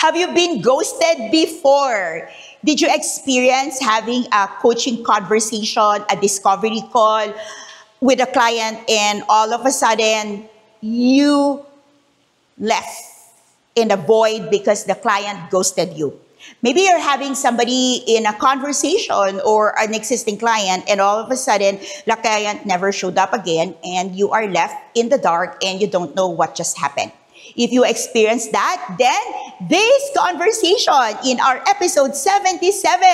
Have you been ghosted before? Did you experience having a coaching conversation, a discovery call with a client, and all of a sudden you left in a void because the client ghosted you? Maybe you're having somebody in a conversation or an existing client, and all of a sudden the client never showed up again, and you are left in the dark and you don't know what just happened. If you experience that, then this conversation in our episode 77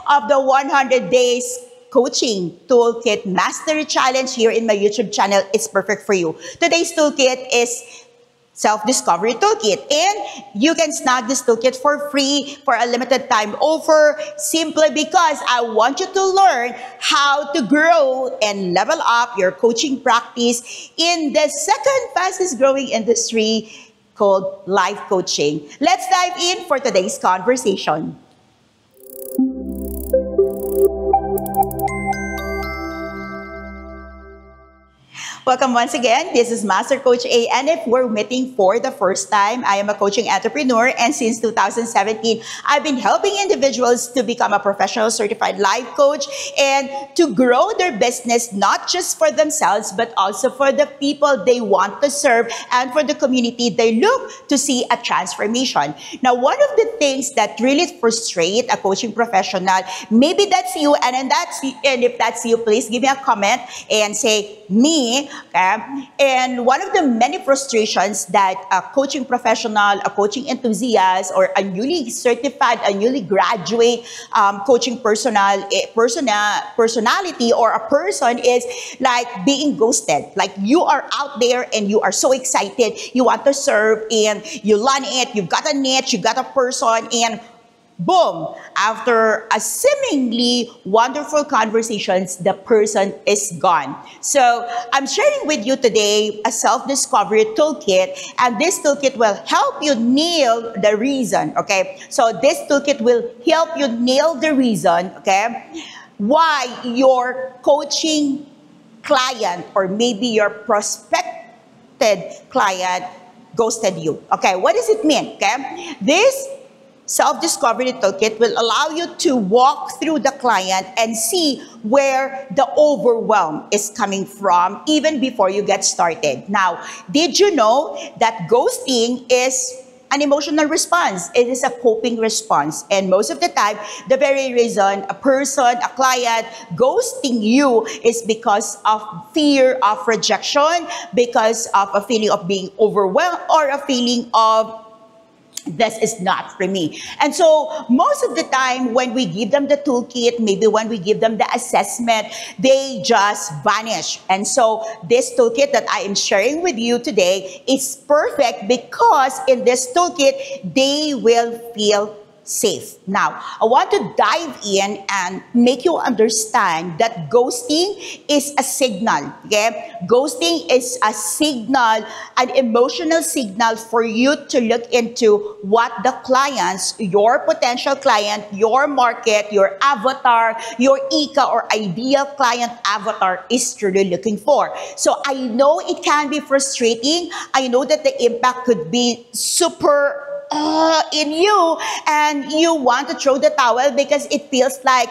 of the 100 Days Coaching Toolkit Mastery Challenge here in my YouTube channel is perfect for you. Today's toolkit is Self-Discovery Toolkit, and you can snag this toolkit for free for a limited time offer simply because I want you to learn how to grow and level up your coaching practice in the second fastest growing industry called life coaching. Let's dive in for today's conversation. Welcome once again. This is Master Coach A, and if we're meeting for the first time, I am a coaching entrepreneur, and since 2017, I've been helping individuals to become a professional certified life coach and to grow their business, not just for themselves, but also for the people they want to serve and for the community they look to see a transformation. Now, one of the things that really frustrate a coaching professional, maybe that's you, and if that's you, please give me a comment and say, me. Okay? And one of the many frustrations that a coaching professional, a coaching enthusiast, or a newly certified, a newly graduate coaching personality or a person is like being ghosted. Like you are out there and you are so excited, you want to serve and you learn it, you've got a niche, you got a person, and boom, after a seemingly wonderful conversations, the person is gone. So I'm sharing with you today a self-discovery toolkit, and this toolkit will help you nail the reason, okay? So this toolkit will help you nail the reason, okay, why your coaching client or maybe your prospected client ghosted you. Okay, what does it mean? Okay, this Self-Discovery Toolkit will allow you to walk through the client and see where the overwhelm is coming from even before you get started. Now, did you know that ghosting is an emotional response? It is a coping response. And most of the time, the very reason a person, a client ghosting you is because of fear of rejection, because of a feeling of being overwhelmed, or a feeling of this is not for me. And so most of the time when we give them the toolkit, maybe when we give them the assessment, they just vanish. And so this toolkit that I am sharing with you today is perfect because in this toolkit, they will feel safe. Now, I want to dive in and make you understand that ghosting is a signal, okay? Ghosting is a signal, an emotional signal for you to look into what the clients, your potential client, your market, your avatar, your ICA or ideal client avatar is truly looking for. So I know it can be frustrating. I know that the impact could be super in you, and you want to throw the towel because it feels like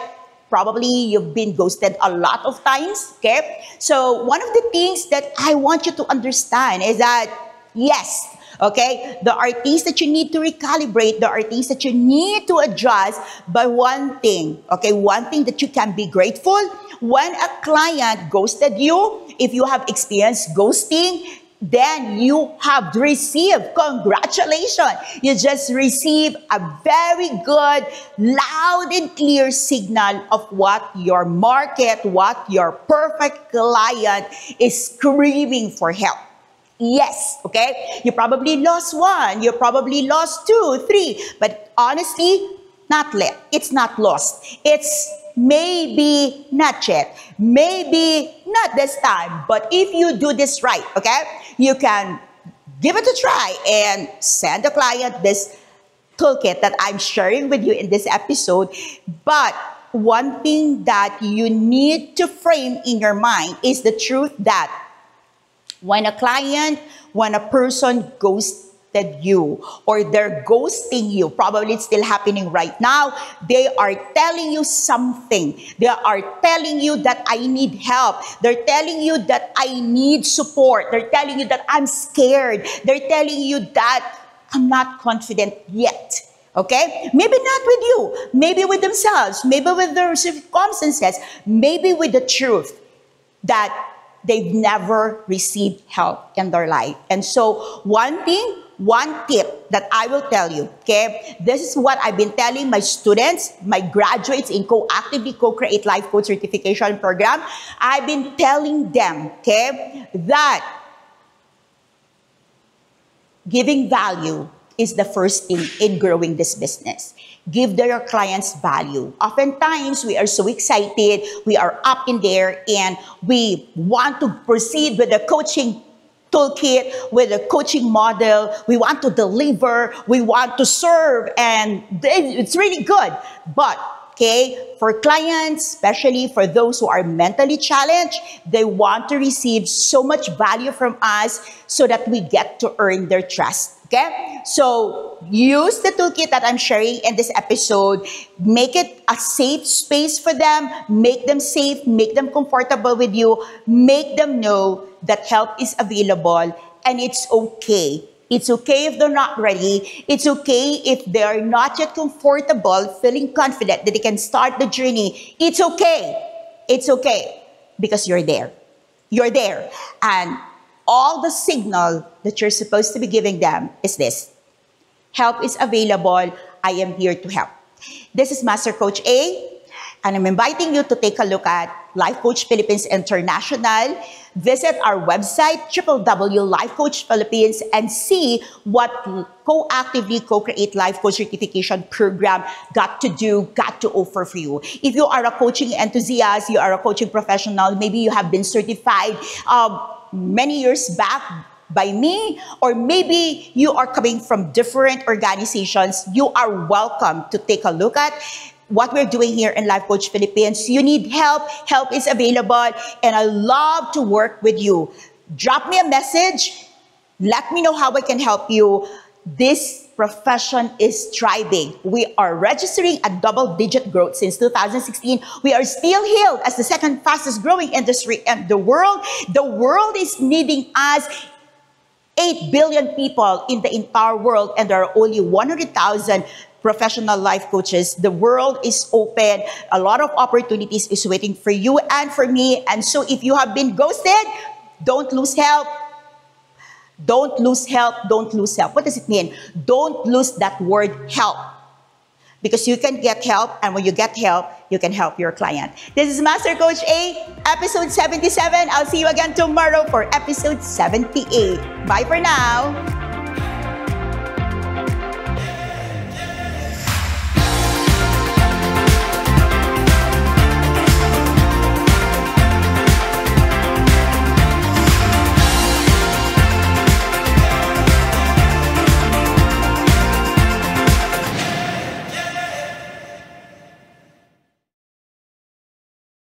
probably you've been ghosted a lot of times, okay? So one of the things that I want you to understand is that, yes, okay, there are things that you need to recalibrate, there are things that you need to adjust, but one thing, okay, one thing that you can be grateful, when a client ghosted you, if you have experienced ghosting, then you have received, congratulations, you just received a very good, loud and clear signal of what your market, what your perfect client is screaming for help. Yes, okay? You probably lost one, you probably lost two, three, but honestly, it's not lost. It's maybe not yet, maybe not this time, but if you do this right, okay, you can give it a try and send the client this toolkit that I'm sharing with you in this episode. But one thing that you need to frame in your mind is the truth that when a client, when a person ghosts you or they're ghosting you, probably it's still happening right now, they are telling you something. They are telling you that I need help. They're telling you that I need support. They're telling you that I'm scared. They're telling you that I'm not confident yet. Okay? Maybe not with you. Maybe with themselves. Maybe with their circumstances. Maybe with the truth that they've never received help in their life. And so one tip that I will tell you, okay, this is what I've been telling my students, my graduates in Co-Actively Co-Create Life Coach Certification Program. I've been telling them, okay, that giving value is the first thing in growing this business. Give your clients value. Oftentimes, we are so excited, we are up in there, and we want to proceed with the coaching toolkit, with a coaching model. We want to deliver, we want to serve, and it's really good. But okay, for clients, especially for those who are mentally challenged, they want to receive so much value from us so that we get to earn their trust. Okay? So use the toolkit that I'm sharing in this episode. Make it a safe space for them. Make them safe. Make them comfortable with you. Make them know that help is available and it's okay. It's okay if they're not ready. It's okay if they're not yet comfortable, feeling confident that they can start the journey. It's okay. It's okay because you're there. You're there. And all the signal that you're supposed to be giving them is this. Help is available. I am here to help. This is Master Coach A, and I'm inviting you to take a look at Life Coach Philippines International. Visit our website, www.lifecoachphilippines, and see what Co-Actively Co-Create Life Coach Certification Program got to offer for you. If you are a coaching enthusiast, you are a coaching professional, maybe you have been certified many years back by me, or maybe you are coming from different organizations, you are welcome to take a look at what we're doing here in Life Coach Philippines. You need help, help is available, and I love to work with you. Drop me a message, let me know how I can help you. This profession is thriving. We are registering a double-digit growth since 2016. We are still hailed as the second fastest growing industry in the world. The world is needing us. 8 billion people in the entire world, and there are only 100,000 professional life coaches. The world is open. A lot of opportunities is waiting for you and for me. And so if you have been ghosted, don't lose help. Don't lose help. Don't lose help. What does it mean? Don't lose that word help. Because you can get help, and when you get help, you can help your client. This is Master Coach A, episode 77. I'll see you again tomorrow for episode 78. Bye for now.